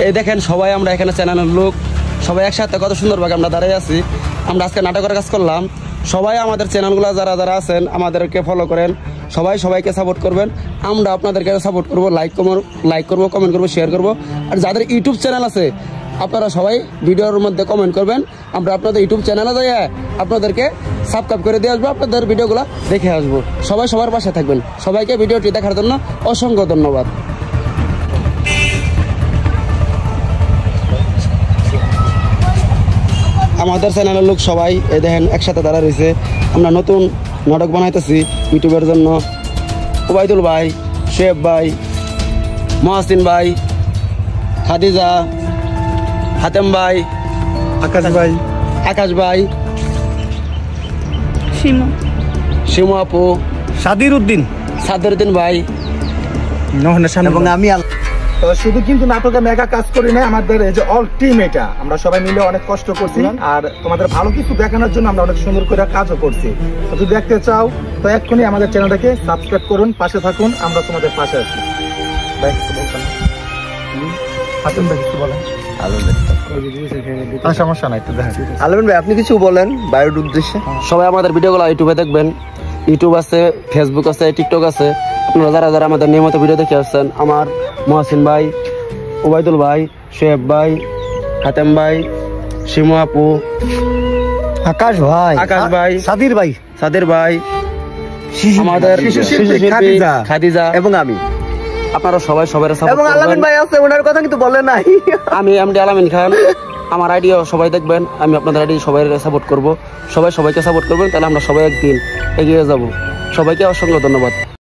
এই দেখেন সবাই আমরা এখানে চ্যানেলের লোক সবাই একসাথে কত সুন্দরভাবে আমরা দাঁড়িয়ে আছি। আমরা আজকে নাটকের কাজ করলাম। সবাই আমাদের চ্যানেলগুলো যারা যারা আছেন আমাদেরকে ফলো করেন, সবাইকে সাপোর্ট করবেন। আমরা আপনাদেরকে সাপোর্ট করবো, লাইক করবো, কমেন্ট করবো, শেয়ার করবো। আর যাদের ইউটিউব চ্যানেল আছে আপনারা সবাই ভিডিওর মধ্যে কমেন্ট করবেন। আমরা আপনাদের ইউটিউব চ্যানেলে যাই আপনাদেরকে সাবস্ক্রাইব করে দিয়ে আসবো, আপনাদের ভিডিওগুলো দেখে আসবো। সবাই সবার পাশে থাকবেন। সবাইকে ভিডিওটি দেখার জন্য অসংখ্য ধন্যবাদ। আমাদের চ্যানেলের লোক সবাই এই দেখেন একসাথে দাঁড়া রয়েছে। আমরা নতুন নাটক বানাইতেছি ইউটিউবের জন্য। ওবায়দুল ভাই, শেফ ভাই, মহাসিন ভাই, খাদিজা, হাতেম ভাই, আকাশ ভাই, শিমু আপু, সাদির উদ্দিন ভাই এবং আমি শুধু কিন্তু নাটকে মেগা কাজ করি না, আমাদের এই যে অল টিম, এটা আমরা সবাই মিলে অনেক কষ্ট করছি। আর তোমাদের ভালো কিছু দেখানোর জন্য আমরা অনেক সুন্দর করে কাজও করছি। যদি দেখতে চাও তো এক্ষুনি আমাদের চ্যানেলটাকে সাবস্ক্রাইব করুন, পাশে থাকুন, আমরা তোমাদের পাশে আছি। ভাই কিছু বলছেন? হাতেম ভাই কিছু বলেন? সমস্যা নাই, একটু দেখেন। আলমিন ভাই আপনি কিছু বলেন বায়োর উদ্দেশ্যে। সবাই আমাদের ভিডিওগুলো ইউটিউবে দেখবেন। ইউটিউব আছে, ফেসবুক আছে, টিকটক আছে। আপনারা যারা যারা আমাদের নিয়মিত ভিডিও দেখে আসছেন, আমার মহাসিন ভাই, ওবায়দুল ভাই, শেফ ভাই, হাতেম ভাই, শিমু আপু, আকাশ ভাই, সাদির ভাই, আমাদের খাদিজা এবং আমি, আপনারা সবাই সবার সাপোর্ট এবং আলামিন ভাই আছে, ওনার কথা কিন্তু বলেন নাই। আমি এমডি আলামিন খান। আমার আইডিয়া সবাই দেখবেন, আমি আপনাদের আইডি সবাই সাপোর্ট করব। সবাইকে সাপোর্ট করবেন, তাহলে আমরা সবাই একদিন এগিয়ে যাব। সবাইকে অসংখ্য ধন্যবাদ।